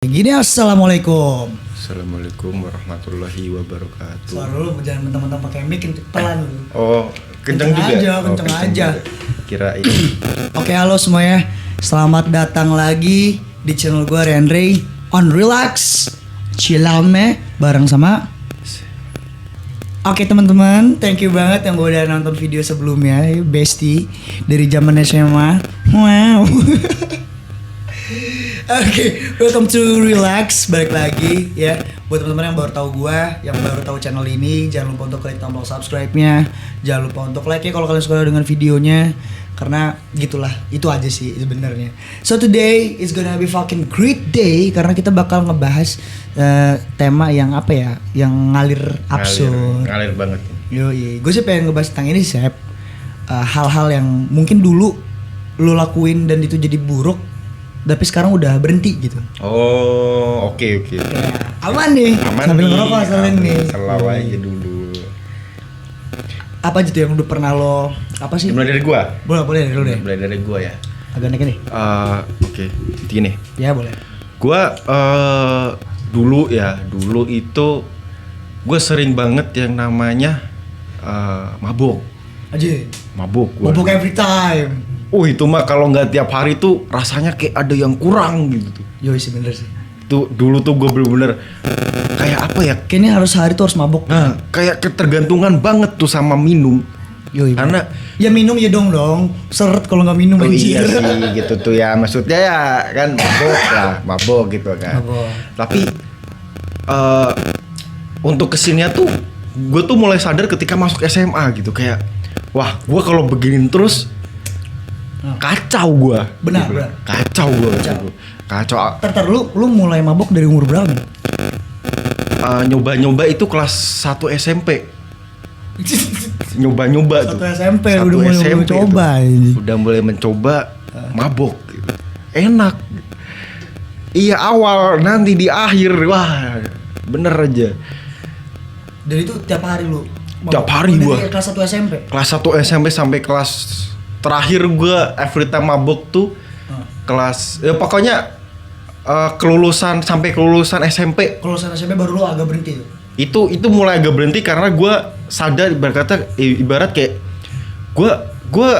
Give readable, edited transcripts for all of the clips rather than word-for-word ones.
Gini, assalamualaikum. Assalamualaikum warahmatullahi wabarakatuh. Suara lu jangan mentang-mentang pakai mic pelan lu. Oh, kenceng juga. Kenceng aja. Kirain. Oke, halo semuanya. Selamat datang lagi di channel gua Renry on Relax Chillame bareng sama. Oke teman-teman, thank you banget yang udah nonton video sebelumnya, Besti dari zaman SMA. Wow. Oke, welcome to Relax, balik lagi ya. Buat teman-teman yang baru tahu gua, yang baru tahu channel ini, jangan lupa untuk klik tombol subscribe-nya. Jangan lupa untuk like ya kalau kalian suka dengan videonya. Karena gitulah, itu aja sih sebenarnya. So today is gonna be fucking great day karena kita bakal ngebahas tema yang apa ya, yang ngalir absurd. Ngalir banget. Yoi, gue sih pengen ngebahas tentang ini Sep. Hal-hal yang mungkin dulu lo lakuin dan itu jadi buruk, tapi sekarang udah berhenti gitu. Oh, oke. Ya, aman nih. Aman sambil nih. ngerokok soalnya nih. Selalu aja dulu. Apa gitu yang udah pernah lo apa sih? Mulai dari gua. Boleh dulu deh. Mulai dari gua ya. Agak naik nih. Oke. Gini. Ya boleh. Gua dulu itu gua sering banget yang namanya mabuk. Aja. Mabuk gua. Mabuk every time. Itu mah kalau nggak tiap hari tuh rasanya kayak ada yang kurang gitu tuh. Yoi sih bener sih. Tuh dulu tuh gue bener-bener kayak apa ya? Kayaknya harus hari tuh harus mabuk. Nah, kayak ketergantungan banget tuh sama minum. Yoi. Karena ya minum ya dong. Seret kalau nggak minum anjir. iya sih gitu tuh ya. Maksudnya ya kan mabok gitu kan. Mabok. Tapi untuk kesininya tuh gue tuh mulai sadar ketika masuk SMA gitu kayak wah gue kalau beginin terus kacau gue. Benar. Kacau gue. Kacau. Ntar lu mulai mabok dari umur berapa nih? Nyoba-nyoba itu kelas 1 SMP. Nyoba-nyoba tuh. Satu SMP Satu udah mulai SMP mencoba ini. Udah mulai mencoba mabok gitu. Enak. Iya awal, nanti di akhir wah bener aja. Dan itu tiap hari lu? Tiap hari gua. Dari kelas 1 SMP? Kelas 1 SMP sampai kelas terakhir gua every time mabok tuh kelas ya pokoknya kelulusan sampai kelulusan SMP. Kelulusan SMP baru lu agak berhenti tuh? Itu mulai agak berhenti karena gue sadar ibarat kayak gue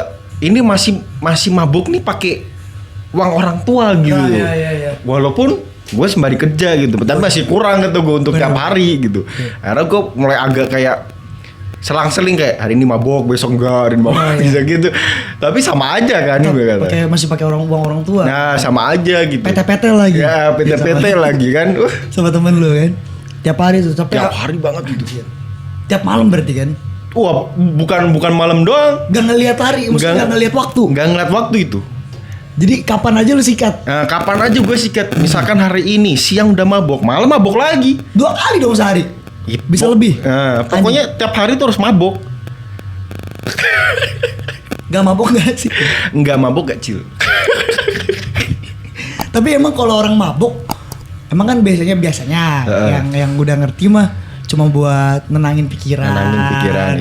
ini masih mabuk nih pakai uang orang tua gitu. Ya. Walaupun gue sembari kerja gitu, tapi masih kurang gitu gue untuk tiap hari gitu. Akhirnya gue mulai agak kayak selang-seling kayak hari ini mabok, besok enggak, hari ini mabok bisa gitu. Tapi sama aja kan gue kata. Masih pakai uang orang tua. Nah, sama aja gitu. PT lagi. Ya, PT lagi kan. Sama temen lu kan. Tiap hari tuh, Tiap hari banget gitu. Tiap malam berarti kan? Wah, bukan malam doang. Gak ngelihat hari, maksudnya gak ngelihat waktu. Gak ngeliat waktu itu. Jadi kapan aja lu sikat? Nah, kapan aja gue sikat. Misalkan hari ini siang udah mabok, malam mabok lagi. 2 kali dong sehari. Bisa lebih. Nah, pokoknya tiap hari tuh harus mabok. Gak mabok gak sih? Enggak mabok gak chill. Tapi emang kalau orang mabok, emang kan biasanya yang udah ngerti mah cuma buat nenangin pikiran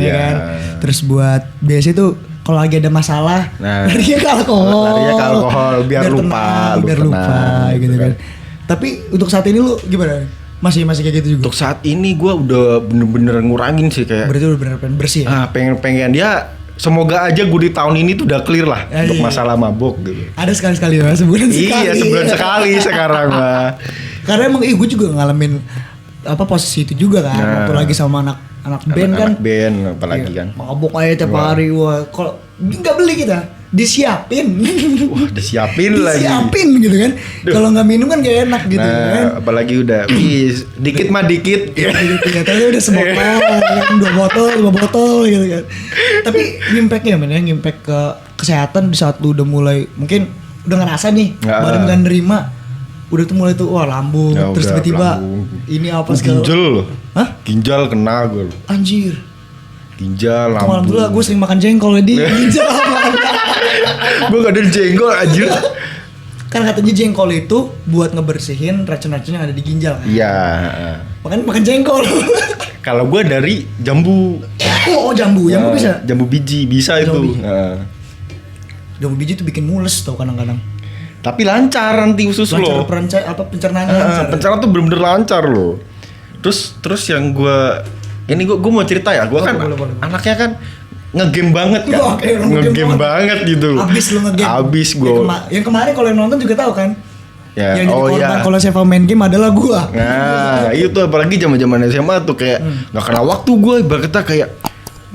ya kan. Terus buat biasa itu kalau lagi ada masalah, larinya ke alkohol. Biar lupa gitu kan. Tapi untuk saat ini lu gimana? Masih kayak gitu juga? Untuk saat ini gue udah bener-bener ngurangin sih kayak. Berarti udah bener-bener bersih ya? Pengen dia semoga aja gue di tahun ini tuh udah clear lah untuk masalah mabok gitu. Ada sekali ya, sebulan sekali. Iya, sebulan sekali sekarang mah. Karena emang gue juga ngalamin posisi itu juga kan. Waktu lagi sama anak band kan. Anak band apalagi kan. Mabok aja tiap hari. Wah, kalau nggak beli kita disiapin. Wah, disiapin gitu kan. Kalau nggak minum kan gak enak gitu kan. Apalagi udah dikit mah dikit. Tapi udah sebotol, 2 botol gitu kan. Tapi impact-nya impact ke kesehatan di saat lu udah mulai mungkin udah ngerasa nih badan gak nerima. Udah tuh mulai tuh wah lambung, ya, terus tiba-tiba ini apa segala. Ginjal loh. Hah? Ginjal kena gue. Anjir. Ginjal, lambung. Alhamdulillah gue sering makan jengkol di ginjal. Gue gak ada jengkol anjir. Kan katanya jengkol itu buat ngebersihin racun-racun yang ada di ginjal kan? Iya. Makanya makan jengkol. Kalau gue dari jambu. Oh jambu bisa? Jambu biji bisa jambu itu. Jambu biji tuh bikin mules tau kadang-kadang. Tapi lancar nanti usus lo. Pencernaannya lancar. Pencernaan tuh bener-bener lancar lo. Terus yang gue mau cerita ya. Gue kan boleh. anaknya kan ngegame banget kan. Ngegame banget gitu. Abis lu ngegame. Abis gue. Yang kemarin kalau yang nonton juga tahu kan. Ya, yang jadi korban kalau Seva main game adalah gua. Nah, itu apalagi zaman-zaman SMA tuh kayak nggak kena waktu gue. Ibaratnya kayak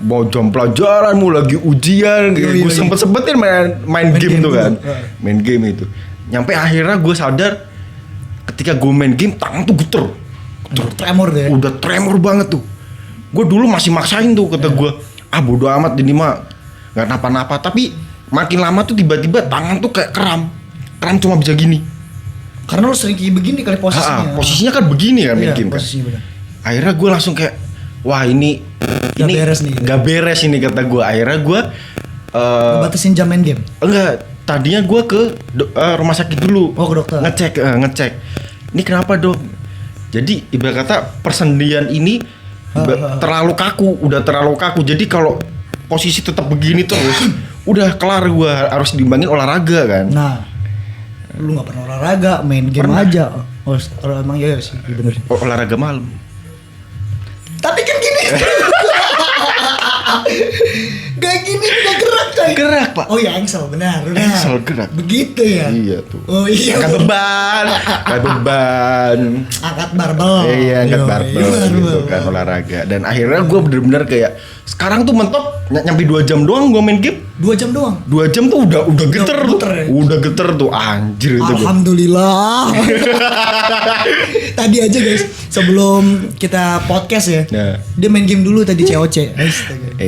mau jam pelajaran, mau lagi ujian, gue sempet-sempetin main game tuh kan. Main game itu. Nyampe akhirnya gue sadar ketika gue main game tangan tuh geter. Tremor deh. Udah tremor banget tuh. Gue dulu masih maksain tuh kata gue, bodo amat ini mah nggak napa-napa. Tapi makin lama tuh tiba-tiba tangan tuh kayak kram cuma bisa gini. Karena lo sering kayak begini kali posisinya. Posisinya kan begini kan main game kan. Akhirnya gue langsung kayak, wah ini gak beres ini kata gue. Akhirnya gue batasin jam main game? Enggak, tadinya gue ke rumah sakit dulu. Oh, ke dokter. Ngecek. Ini kenapa dok? Jadi ibarat kata persendian ini terlalu kaku. Jadi kalau posisi tetap begini terus, udah kelar gue harus diimbangin olahraga kan. Nah, lu nggak pernah olahraga, main game aja. Oh, emang iya sih, bener. Olahraga malam. Tapi kan gini. Gak gini, gak gerak coy. Gerak pak. Oh ya engsel, benar. Engsel gerak. Begitu ya. Iya tuh. Oh iya. Angkat beban. Angkat barbel. Iya, angkat barbel gitu kan olahraga. Dan akhirnya gue bener-bener kayak sekarang tuh mentok nyampe 2 jam doang gue main game. 2 jam doang. 2 jam tuh udah geter tuh. Ya? Udah geter tuh anjir itu. Alhamdulillah. Tadi aja guys, sebelum kita podcast ya. Nah. Dia main game dulu tadi COC.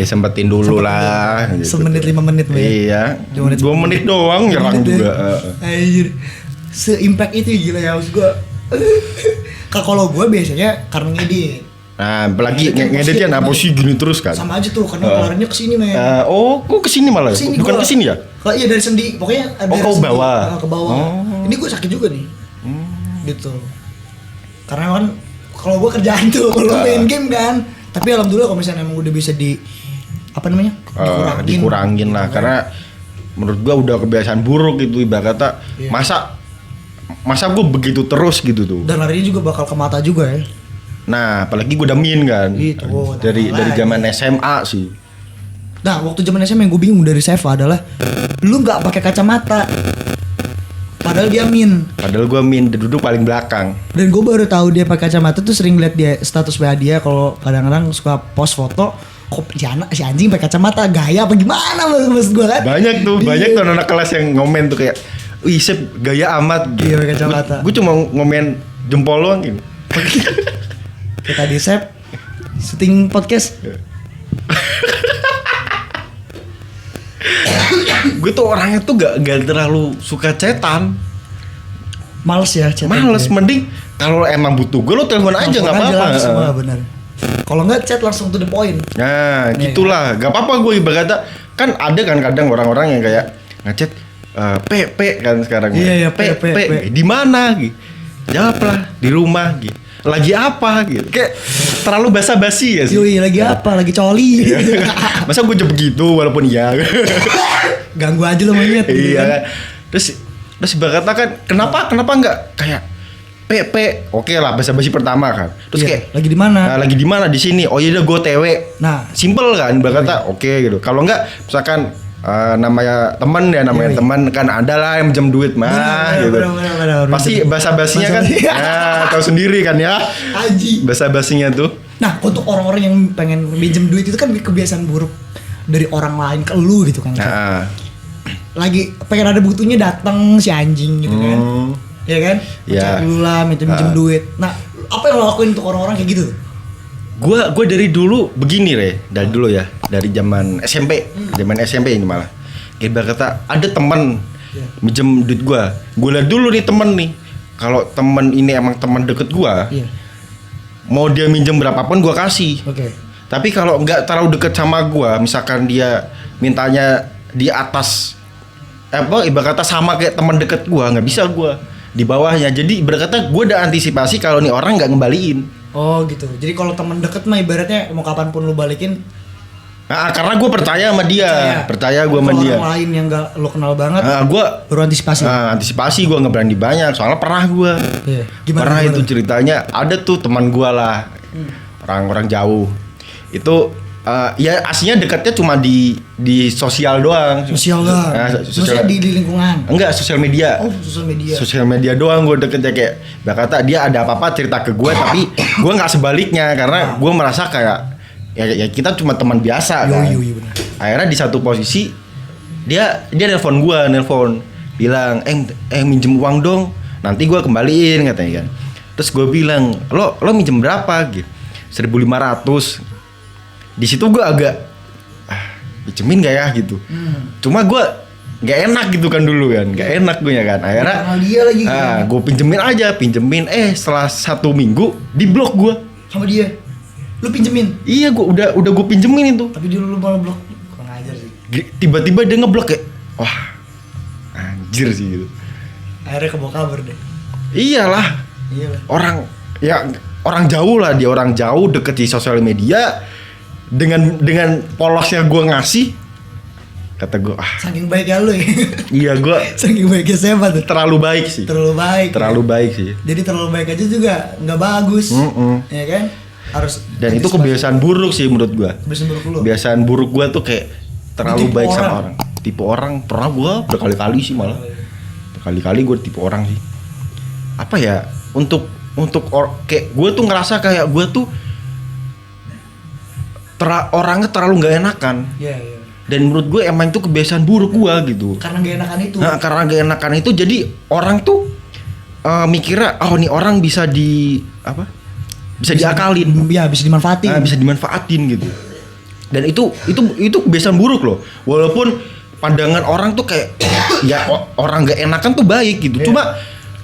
Sempetin dulu lah. Gitu. Semenit 5 menit ya. Iya. 2 menit doang nyerang juga. Anjir. Se-impact itu gila ya maksud gue. Kalau gue biasanya karena ngedit. Nah, apalagi ngeditnya apa sih gini terus kan? Sama aja tuh, karena larinya kesini men. Kok kesini malah? Bukan kesini ya? Iya dari sendi, pokoknya dari ke bawah. Ke bawah. Ini gue sakit juga nih. Gitu. Karena kan kalau gue kerjaan tuh, kalau main game kan. Tapi alhamdulillah kalau misalnya emang udah bisa dikurangin lah, karena menurut gue udah kebiasaan buruk itu ibarat kata. Masa gue begitu terus gitu tuh. Dan larinya juga bakal ke mata juga ya. Nah, apalagi gue damin kan. Dari zaman SMA sih. Nah, waktu zaman SMA yang gue bingung dari Seva adalah lu nggak pakai kacamata. Padahal dia min. Padahal gue min, duduk paling belakang. Dan gue baru tahu dia pakai kacamata tuh sering liat dia status WA dia kalau kadang-kadang suka post foto. Kok si anjing pakai kacamata, gaya apa gimana maksud gue kan? Banyak tuh anak kelas yang ngomen tuh kayak, wih Sep gaya amat gitu. Iya pakai kacamata. Gue cuma ngomen jempol doang gitu. Kita di Sep syuting podcast. Gue tuh orangnya tuh gak terlalu suka chatan. Males ya chatan. Males, mending kalau emang butuh gue lo telepon aja nggak apa-apa. Semua benar. Kalau nggak chat langsung to the point. Nah, gitulah. Gak apa-apa gue ibaratnya kan ada kan kadang orang-orang yang kayak ngechat P kan sekarang. Iya P. Di mana gitu. Jawab lah di rumah gitu. Lagi apa gitu. Kayak terlalu basa-basi ya sih. Yoi, lagi apa? Lagi coli. Masa gue jawab begitu walaupun iya. Ganggu aja lo monyet. Iya kan. Terus ibaratnya kan kenapa enggak kayak P oke lah basa-basi pertama kan. Terus kayak lagi di mana? Lagi di mana? Di sini. Oh iya udah gue TW. Nah, simple kan ibaratnya oke gitu. Kalau enggak misalkan namanya teman teman kan ada lah yang minjem duit mah gitu. Bener. Pasti basa-basinya kan tahu sendiri kan ya. Haji. Basa-basinya tuh. Nah, untuk orang-orang yang pengen minjem duit itu kan kebiasaan buruk dari orang lain ke lu gitu kan. Lagi pengen ada butuhnya datang si anjing gitu kan. Iya kan? Chat dulu lah minjem duit. Nah, apa yang lo lakuin untuk orang-orang kayak gitu? Gue dari dulu begini dari dulu ya, dari zaman SMP ini malah. Kayak kata ada teman minjem duit gue lihat dulu nih temen nih, kalau temen ini emang teman deket gue, mau dia minjem berapapun gue kasih. Tapi kalau nggak terlalu deket sama gue, misalkan dia mintanya di atas ibarat kata sama kayak teman deket gue, nggak bisa gue di bawahnya. Jadi ibarat kata gue udah antisipasi kalau nih orang nggak ngembaliin. Oh gitu. Jadi kalau teman deket mah ibaratnya mau kapanpun lu balikin Nah, karena gue percaya sama dia, percaya gue sama dia. Orang lain yang gak lo kenal banget, Gue baru antisipasi. Antisipasi gue nggak berani banyak, soalnya pernah gue. Iya. Pernah itu ceritanya, ada tuh teman gue lah, orang-orang jauh. Itu ya aslinya dekatnya cuma di sosial doang. Sosial doang. Maksudnya di lingkungan. Enggak, sosial media. Oh, sosial media. Sosial media doang gue deketnya, kayak kata dia ada apa-apa cerita ke gue, tapi gue nggak sebaliknya karena gue merasa kayak ya kita cuma teman biasa kan. Bener. Akhirnya di satu posisi dia nelpon bilang minjem uang dong, nanti gue kembaliin katanya kan. Terus gue bilang lo minjem berapa gitu? 1.500. Di situ gue agak pinjemin gak ya gitu. Cuma gue gak enak gitu kan dulu kan, gak enak gue ya kan. Akhirnya dia lagi gue pinjemin setelah 1 minggu diblok gue sama dia. Lu pinjemin? Iya, gue udah gue pinjemin itu. Tapi dia lu malah blok. Kurang ajar sih. Tiba-tiba dia ngeblok kayak, wah anjir sih gitu. Akhirnya kebawa kabar deh. Iyalah. Orang jauh lah, dia orang jauh deket di sosial media. Dengan polosnya gue ngasih, kata gue saking baiknya lu ya. Iya, gue saking baiknya siapa tuh? Terlalu baik sih. Terlalu baik sih. Jadi terlalu baik aja juga nggak bagus. Ya kan? Harus. Dan itu kebiasaan buruk sih menurut gue. Kebiasaan buruk gue tuh kayak terlalu baik sama orang. Tipe orang pernah gue berkali-kali sih malah. Berkali-kali gue tipe orang sih. Apa ya? Untuk kayak gue tuh ngerasa kayak gue tuh orangnya terlalu nggak enakan. Iya. Dan menurut gue emang itu kebiasaan buruk gue gitu. Karena nggak enakan itu. Nah, karena nggak enakan itu jadi orang tuh mikirnya nih orang bisa bisa diakalin. Ya, bisa dimanfaatin. Bisa dimanfaatin gitu. Dan itu kebiasaan buruk loh. Walaupun pandangan orang tuh kayak ya orang nggak enakan tuh baik gitu. Yeah. Cuma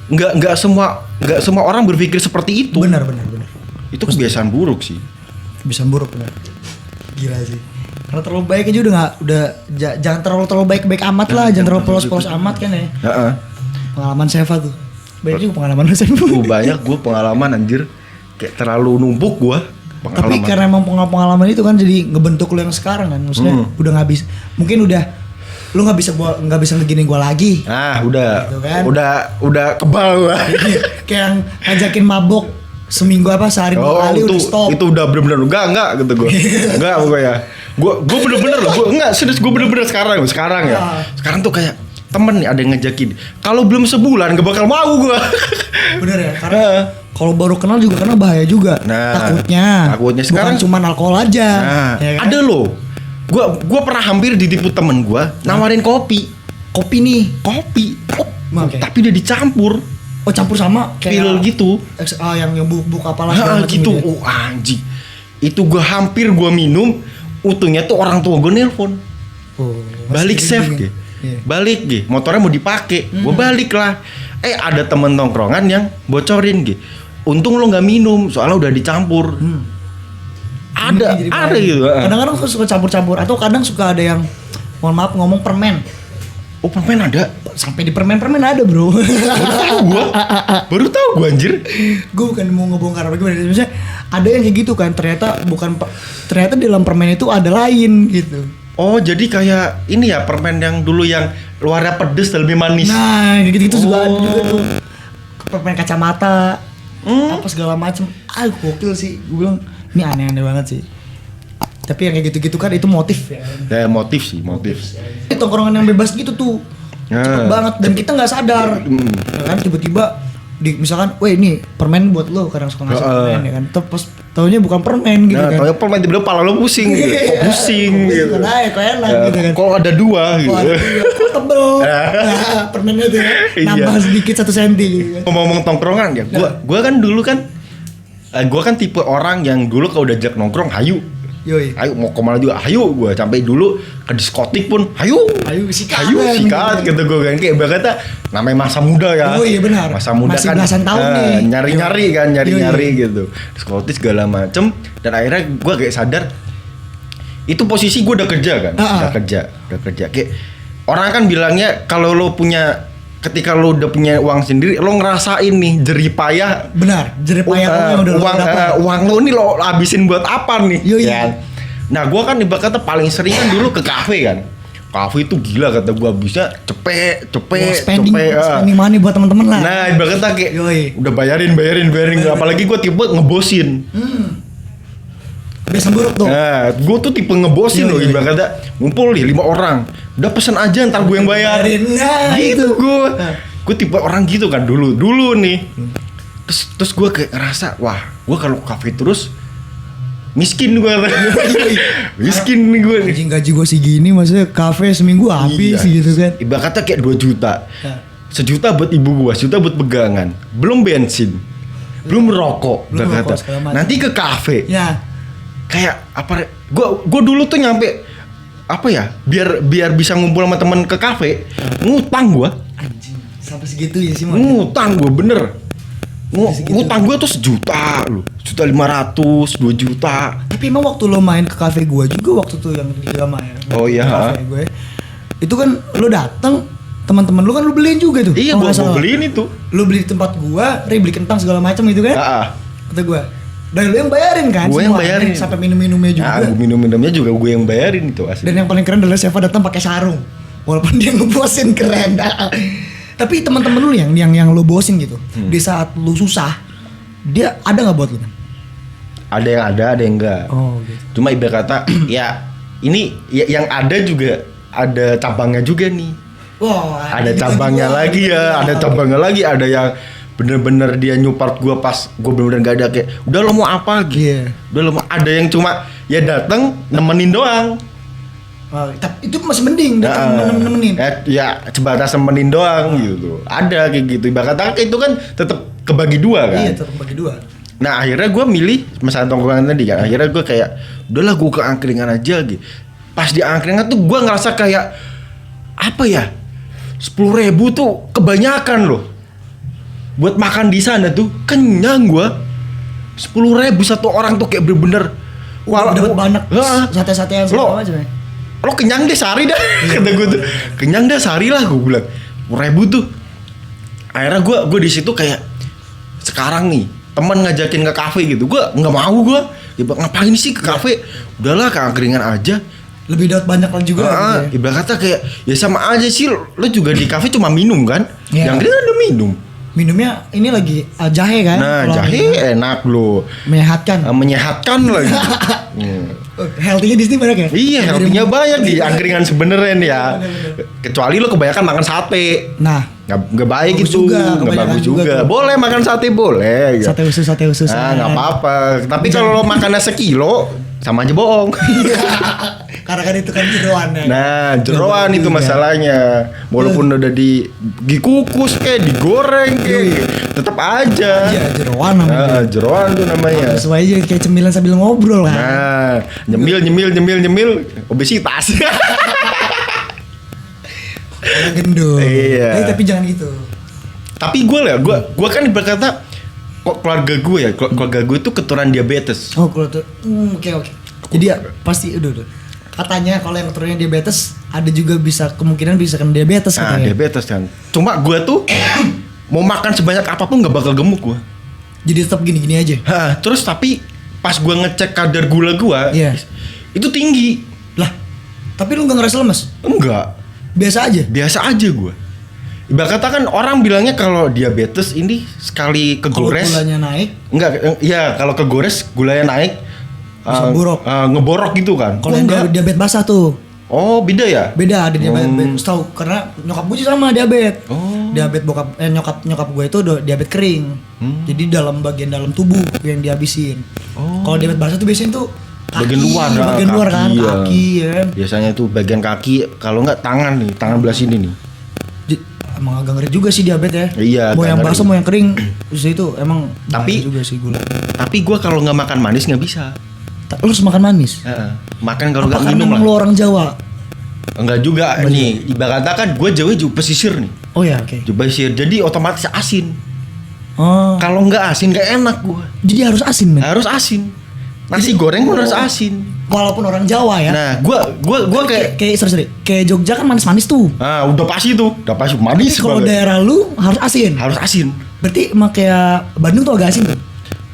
nggak semua orang berpikir seperti itu. Benar. Itu kebiasaan buruk sih. Kebiasaan buruk benar. Gila sih. Karena terlalu baik aja jangan terlalu baik amat lah, jangan terlalu polos amat kan ya. Pengalaman Seva tuh. Banyak juga pengalaman lu Seva. Banyak gue pengalaman anjir. Kayak terlalu numpuk gue. Tapi karena emang pengalaman itu kan jadi ngebentuk lu yang sekarang kan. Maksudnya udah nggak bisa. Mungkin lu nggak bisa ngeginin gue lagi. Udah. Gitu kan? Udah kebal gue. Kayak yang ngajakin mabok seminggu sehari 2 kali udah stop. Itu udah bener-bener enggak gitu gue. Enggak pokoknya. Gue bener-bener loh. Gue enggak serius, gue bener-bener sekarang ya. Sekarang tuh kayak temen nih ada yang ngajakin. Kalau belum sebulan gak bakal mau gue. Bener ya, karena kalau baru kenal juga karena bahaya juga. Takutnya sekarang bukan cuma alkohol aja. Ya kan? Ada loh. Gue pernah hampir ditipu temen gue nawarin kopi. Kopi nih. Tapi udah dicampur. Oh, campur sama kayak pil gitu. Yang bubuk apalah gitu. Anjing. Itu gue hampir minum. Utuhnya tuh orang tua gue nelpon. Balik save gitu. Balik gitu. Motornya mau dipakai. Gue balik lah. Ada temen tongkrongan yang bocorin gitu. Untung lo nggak minum, soalnya udah dicampur. Ada gitu. Kadang-kadang suka campur-campur atau kadang suka ada yang mohon maaf ngomong permen. Oh, permen ada? Sampai di permen ada, bro. Baru tahu gua anjir. Gue bukan mau ngebongkar apa gimana. Maksudnya ada yang kayak gitu kan, ternyata dalam permen itu ada lain gitu. Oh, jadi kayak ini ya permen yang dulu yang luarnya pedes dalamnya manis. Nah, gitu-gitu juga ada juga tuh. Permen kacamata. Apa segala macem. Gokil sih. Gue bilang ini aneh-aneh banget sih. Tapi yang kayak gitu-gitu kan itu motif ya. Ya motif. Tongkrongan yang bebas gitu tuh. Cepet banget dan kita nggak sadar. Ya kan tiba-tiba misalkan, "Weh, ini permen buat lo." Kadang suka ngasih permen ya kan. Terus taunya bukan permen gitu kan. Taunya permen tiba-tiba pala lo pusing gitu. Pusing gitu. Nah, kok enak gitu kan. Kok ada 2 gitu. Kok tebel. Nah, permennya tuh ya. Nambah sedikit 1 senti gitu kan. Ngomong tongkrongan ya. Gua kan dulu kan gua kan tipe orang yang dulu kalau udah ajak nongkrong hayu. Yoi. Ayo mau kemana juga, ayo gue sampai dulu ke diskotik pun, ayo sikat gitu gue kan kayak kata namanya masa muda ya. Oh iya benar. Masa muda masih kan belasan tahun nih. Nyari gitu, diskotik segala macem dan akhirnya gue kayak sadar itu posisi gue udah kerja kan, udah kerja kayak orang kan bilangnya kalau lo punya ketika lo udah punya uang sendiri, lo ngerasain nih jerih payah. Benar, jerih payah uang lo nih lo habisin buat apa nih? Iya. Ya. Nah, gua kan ibarat kata paling sering kan dulu ke kafe kan. Kafe itu gila kata gua, bisa cepet. Spending money buat teman-teman lah. Nah, ibarat kata kayak Yoi. udah bayarin. Apalagi gua tipe ngebosin. Kebiasaan buruk tuh. Nah, gua tuh tipe ngebosin loh, ibarat kata ngumpul nih 5 orang. Udah pesen aja ntar gue yang bayarin. Nah, gitu gue tipe orang gitu kan dulu nih. Terus gue kayak ngerasa, wah, gue kalau ke kafe terus miskin gue. Miskin nih gue nih. Anjing gaji gue segini, maksudnya kafe seminggu habis gitu kan. Ibarat kata kayak 2 juta. Sejuta buat ibu gue, sejuta buat pegangan. Belum bensin. Belum rokok. Nanti ke kafe. Ya. Kayak apa? Gue dulu tuh nyampe apa ya? Biar bisa ngumpul sama temen ke kafe, ngutang gue. Anjing, sampai segitu ya sih, ngutang gue bener. Ngutang gue tuh 1 juta loh, 1.500.000, 2 juta. Tapi emang waktu lo main ke kafe gue juga waktu tuh yang di Gama ya. Oh iya. Kafe gue. Itu kan lo datang, teman-teman lo kan lo beliin juga tuh. Iya, gue beliin itu. Lo beli di tempat gua, beli kentang segala macam gitu kan? Kata gue. Dan lo yang bayarin kan? Gue yang bayarin. Sampai minum-minumnya juga. Minum-minumnya juga gue yang bayarin itu asli. Dan yang paling keren adalah Seva datang pakai sarung. Walaupun dia ngebosin keren. Tapi teman-teman lu yang lo bosin gitu. Di saat lu susah, dia ada nggak buat lu? Ada yang ada yang enggak. Oh, gitu. Cuma ibarat kata ya ini ya, yang ada juga ada cabangnya juga nih. Wow, ada cabangnya lagi ya, ada cabangnya lagi, ada yang bener-bener dia nyuport gue pas gue bener-bener gak ada kayak udah lo mau apa gitu. Udah lo mau, ada yang cuma ya datang nemenin doang. Oh, tapi itu masih mending nemenin. Ya sebatas nemenin doang gitu. Ada kayak gitu. Ibarat kata itu kan tetap kebagi 2 kan. Iya, tetap kebagi 2. Nah, akhirnya gue milih masalah tongkrongan tadi kan. Akhirnya gue kayak udahlah gue ke angkringan aja gitu. Pas di angkringan tuh gue ngerasa kayak apa ya? 10.000 tuh kebanyakan loh. Buat makan di sana tuh kenyang gua. 10.000 satu orang tuh kayak bener-bener dapat banyak sate-sate yang segala macam ya. Lo kenyang deh sehari dah. Kata gue tuh. Kenyang deh sehari lah gue bilang. 10.000 tuh. Akhirnya gue di situ kayak sekarang nih teman ngajakin ke kafe gitu. Gue nggak mau gue. Ya, ngapain sih ke kafe? Udahlah ke angkringan aja. Lebih dapat banyak lah juga. Ibarat kata kayak ya sama aja sih lo juga di kafe cuma minum kan. Yang dia ada minum. Minumnya ini lagi jahe kan? Nah, jahe enak loh. Menyehatkan lagi. Healthy-nya di sini banyak ya? Iya, healthy-nya banyak di angkringan sebenarnya ya. Kecuali lo kebanyakan makan sate. Nah, nggak baik itu, nggak bagus juga. Boleh makan sate boleh. Sate usus. Nah, nggak apa-apa. Tapi kalau lo makannya sekilo, sama aja bohong. Karena kan itu kan jeroan ya. Nah, jeroan itu masalahnya. Walaupun udah dikukus digoreng tetap aja. Iya, jeroan namanya. Jeroan tuh namanya. Sesuai aja kayak cemilan sambil ngobrol kan. Nah, nyemil obesitas. Orang gendut. Iya. Tapi jangan gitu. Tapi gue kan berkata kok keluarga gue itu keturunan diabetes. Oh, keluarga. Oke. Jadi ya pasti udah. Katanya kalau yang keturunannya diabetes ada juga kemungkinan bisa kena diabetes katanya. Nah, diabetes kan. Cuma gue tuh mau makan sebanyak apapun nggak bakal gemuk gue. Jadi tetap gini-gini aja. Terus tapi pas gue ngecek kadar gula gue, itu tinggi. Lah, tapi lu nggak ngerasa lemes? Enggak. Biasa aja gue. Ibarat kata kan orang bilangnya kalau diabetes ini sekali kegores. Kalau gulanya naik? Enggak, ya kalau kegores gulanya naik. Ngeborok gitu kan. Kalau yang diabetes basah tuh. Oh, beda ya? Beda, ada diabetes. Tahu karena nyokap gue sama diabetes. Diabetes nyokap gue itu diabetes kering. Jadi bagian dalam tubuh yang dihabisin. Kalau diabetes basah tuh biasanya tuh kaki, bagian luar kan, kaki ya. Biasanya tuh bagian kaki, kalau enggak tangan belah sini nih. Emang agak ngeri juga sih diabetes ya. Iya. Mau yang basah mau yang kering, itu emang juga sih gula. Tapi gue kalau nggak makan manis nggak bisa. Lu harus makan manis? Makan kalau nggak minum lah. Lu orang Jawa? Enggak juga. Nih, ibaratnya kan gue Jawa juga pesisir nih. Oh ya, oke. Pesisir, jadi otomatis asin. Kalau nggak asin nggak enak gue. Jadi harus asin, men? Harus asin. Nasi goreng pun harus asin. Walaupun orang Jawa ya. Nah, gue kayak Jogja kan manis-manis tuh. Udah pasti manis. Kalau daerah lu harus asin. Harus asin. Berarti emang kayak Bandung tuh agak asin tuh.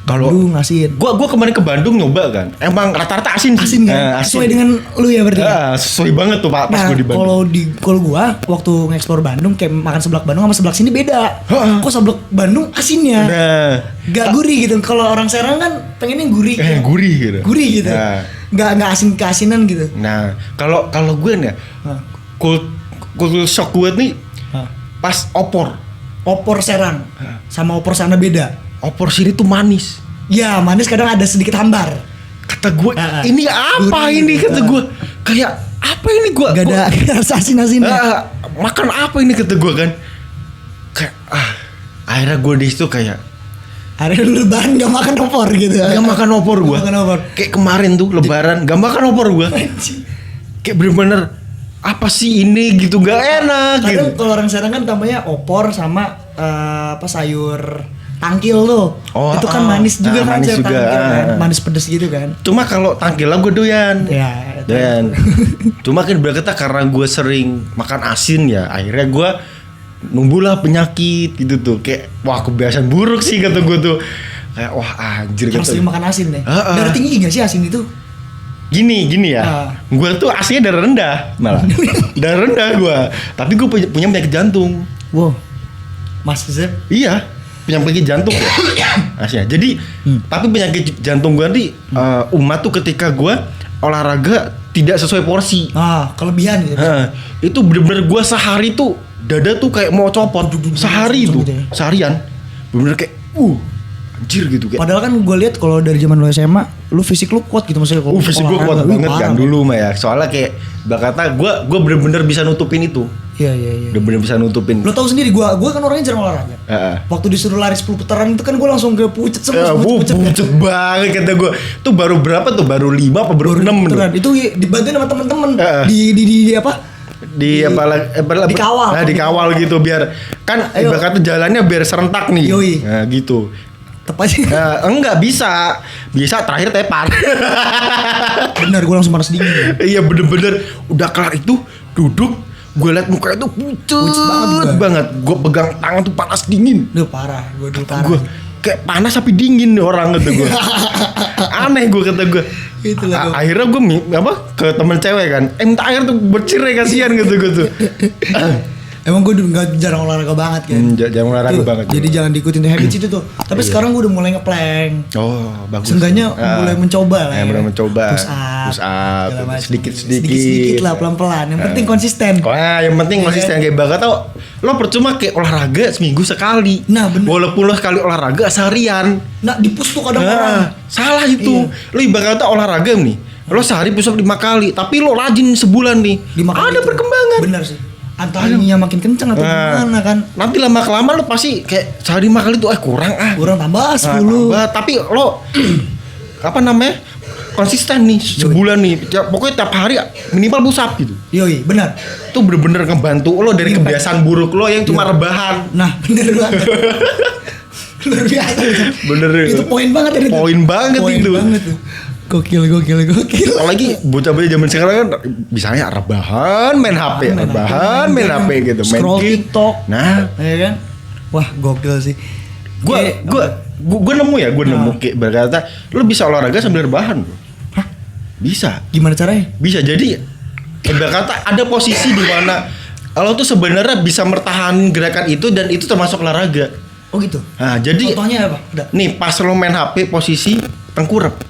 Kalau Bandung asin. Gua kemarin ke Bandung nyoba kan. Emang rata-rata asin sih. Asin kan? Asin. Sesuai dengan lu ya berarti. Sesuai banget tuh Pak pas Nah, gua di Bandung. kalau gua waktu ngeksplor Bandung kayak makan seblak Bandung sama seblak sini beda. Kok seblak Bandung asinnya Nah, gak gurih gitu. Kalau orang Serang kan pengennya gurih. gurih gitu. Gurih gitu. Nah. Gak asin keasinan gitu. Nah, kalau gue nih, Hah. kultur shock gue nih Hah. pas opor. Opor Serang sama opor sana beda. Opor sini tuh manis. Ya manis kadang ada sedikit hambar. Kata gue, Ah, ah. ini apa Gurih. ini? Kata gue, kayak apa ini gue? Gak ada rasa asin-asinnya. Makan apa ini kata gue kan? Kayak akhirnya gue di situ kayak Hari lu lebaran gak makan opor gitu. gak makan opor gue. Gak makan opor. Kayak kemarin tuh lebaran gak makan opor gue. Kayak bener-bener apa sih ini gitu, gak enak Kadang gitu. kalau orang Serang kan tambahnya opor sama sayur tangkil tuh. Oh, Itu kan manis juga kan manis sayur juga, tangkil kan. Manis pedes gitu kan. Cuma kalau tangkil gue doyan. Ya, itu. Dan cuma kan berkata karena gue sering makan asin ya, akhirnya gue numbuhlah penyakit gitu tuh. Kayak wah kebiasaan buruk sih kata gue tuh. Kayak wah anjir Karena kata. sering makan asin deh. Ah, ah. Darah tinggi gak sih asin itu? Gini ya. Gue tuh asinnya darah rendah malah. Darah rendah gue. Tapi gue punya penyakit jantung. Wow. Mas Zep. Iya, punya penyakit jantung ya. Aslinya. Jadi, tapi penyakit jantung gue nih umat tuh ketika gue olahraga tidak sesuai porsi. Kelebihan gitu. Itu bener-bener gue sehari tuh dada tuh kayak mau copot sehari gitu tuh, ya. seharian. Bener-bener kayak anjir gitu kayak. Padahal kan gue lihat kalau dari zaman lu SMA, lu fisik lu kuat gitu maksudnya. Kalau Fisik gue kuat olahraga, banget parah, kan men. dulu mah ya. Soalnya kayak kata gue bener-bener bisa nutupin itu. Iya. Bener-bener bisa nutupin. Lo tau sendiri, gue kan orangnya jarang olahraga. Waktu disuruh lari 10 putaran itu kan gue langsung kayak pucet semua. Pucet banget kata gue. Tuh baru berapa tuh? Baru 5 apa baru 6 tuh? Putaran. Itu dibantuin sama temen-temen di apa? Dikawal. Nah, dikawal gitu biar kan ibaratnya jalannya biar serentak nih. Yoi. Nah, gitu. Tepatnya. Enggak bisa terakhir tepar. Bener, gue langsung panas dingin. Iya bener-bener udah kelar itu duduk, gue liat muka itu pucet banget. Gue pegang tangan tuh panas dingin. Duh parah, gue dulu parah. Gue kayak panas tapi dingin nih orang kata gue. Aneh gue kata gue. Itulah gua. Akhirnya gue ke temen cewek kan, minta air tuh bercerai kasihan gitu gue tuh. Emang gue nggak jarang olahraga banget kan. Jangan olahraga banget. Jadi jangan diikutin habits itu tuh. Tapi sekarang gue udah mulai ngeplank. Oh bagus. Seenggaknya mulai mencoba lah. Mulai mencoba. Push up. segala macam. Sedikit-sedikit. Sedikit lah pelan-pelan. Yang penting konsisten. Yang penting konsisten kayak bakat tau. Lo percuma kayak olahraga seminggu sekali. Nah bener. Walaupun lo sekali olahraga seharian. Nah dipus tuh kadang orang. Salah itu. Lo ibaratnya olahraga nih. Lo sehari push up 5 kali. Tapi lo rajin sebulan nih. Ada perkembangan. Bener sih. Antara ininya makin kenceng atau gimana kan. Nanti lama-kelamaan lo pasti kayak sehari 5 kali tuh kurang tambah 10. Tambah. Tapi lo apa namanya konsisten nih sebulan nih. Pokoknya tiap hari minimal push up gitu. Yoi benar. Itu bener-bener ngebantu lo dari kebiasaan buruk lo yang cuma rebahan. Nah bener banget. Luar biasa. Bener. Itu poin banget itu. Poin banget itu. Banget tuh. Gokil. Apalagi bocah-bocah zaman sekarang kan misalnya rebahan main HP, main HP gitu, main scroll game. TikTok. Nah, ya kan? Wah, gokil sih. Gue nemu kayak berkata lu bisa olahraga sambil rebahan, bro. Hah? Bisa. Gimana caranya? Bisa. Jadi berkata ada posisi di mana lo tuh sebenarnya bisa mertahan gerakan itu dan itu termasuk olahraga. Oh gitu. Nah, jadi contohnya apa? Udah. Nih, pas lo main HP posisi tengkurap.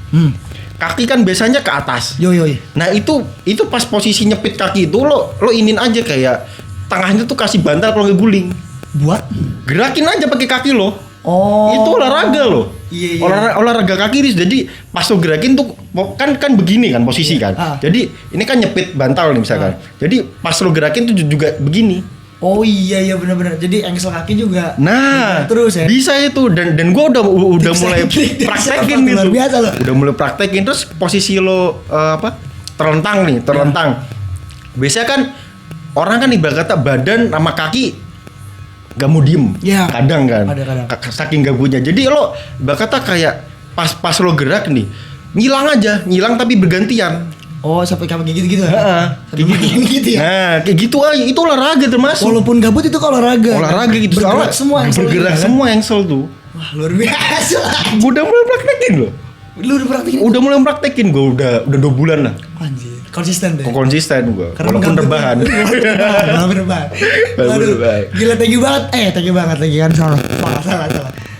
Kaki kan biasanya ke atas. Yoi. Nah itu pas posisi nyepit kaki itu lo inin aja kayak tengahnya tuh kasih bantal kalau nggak guling. Buat? Gerakin aja pakai kaki lo. Oh. Itu olahraga lo. Iya. Olahraga kaki jadi pas lo gerakin tuh kan begini kan posisi kan. Jadi ini kan nyepit bantal nih misalkan. Jadi pas lo gerakin tuh juga begini. Oh iya benar-benar. Jadi angsel kaki juga. Nah, terus ya. Bisa itu dan gue udah mulai praktekin gitu. Luar biasa lo. Udah mulai praktekin terus posisi lo terlentang. Biasanya kan orang kan ibarat kata badan sama kaki gak mau diem. Ya. Kadang kan. Kadang. Saking gabutnya. Jadi lo ibarat kata kayak pas lo gerak nih, ngilang tapi bergantian. Oh sampai kayak gitu-gitu ya? Kayak gitu ya? Nah kayak gitu aja, itu olahraga termasuk. Walaupun gabut itu olahraga. Olahraga gitu. Bergerak semua yang bergerak semua engsel tuh. Wah, luar biasa. Gue udah mulai praktekin loh. Lu udah praktekin? Udah mulai praktekin gue udah 2 bulan lah. Anjir, konsisten deh. Kok konsisten gue. Karena Walaupun rebahan. Walaupun rebahan. Waduh, gila thank you banget lagi kan salah.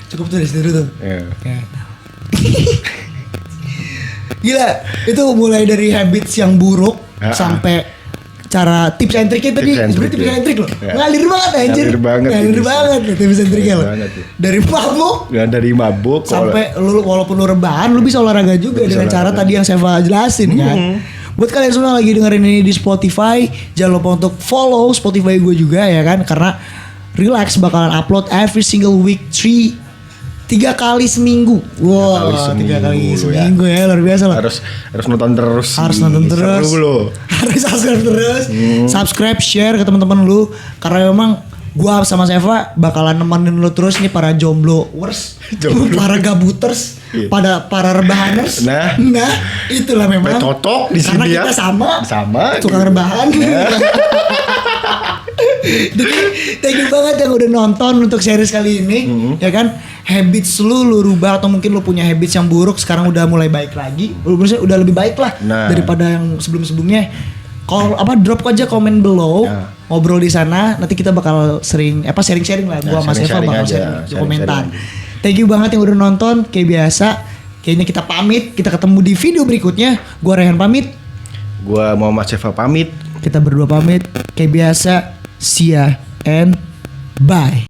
Cukup tuh dari situ tuh. Iya. Ya. Gila, itu mulai dari habits yang buruk sampai cara tips and triknya tadi. Sebenarnya tips and trik loh. Ya. Ngalir banget anjir. Ngalir banget loh tips and triknya loh. banget tuh. Dari mabuk Ya, dari mabuk sampai lu walaupun lu rebahan lu bisa olahraga juga Bisa dengan cara olahraga. tadi yang saya jelasin kan. Buat kalian semua yang lagi dengerin ini di Spotify, jangan lupa untuk follow Spotify gue juga ya kan, karena Relax bakalan upload every single week 3 kali seminggu. Wow, 3 kali seminggu ya, luar biasa lah. Harus nonton terus. Harus nonton terus. Seru loh. Harus subscribe terus. Subscribe, share ke teman-teman lu, karena memang gua sama Seva bakalan nemenin lu terus nih para jombloers, para gabuters, para rebahaners. Nah, itulah memang. Cocok di sini ya. Karena kita sama. Tukang rebahan. Jadi thank you banget yang udah nonton untuk series kali ini, ya kan. Habits lu rubah atau mungkin lu punya habits yang buruk sekarang udah mulai baik lagi. Maksudnya udah lebih baik lah daripada yang sebelum-sebelumnya. Kalau drop aja komen below, ngobrol di sana. Nanti kita bakal sharing-sharing lah. Gua sama Seva bakal sharing di komentar. Thank you banget yang udah nonton. Kayak biasa, kayaknya kita pamit. Kita ketemu di video berikutnya. Gua Rehan pamit. Gua Muhammad Seva pamit. Kita berdua pamit. Kayak biasa, see ya and bye.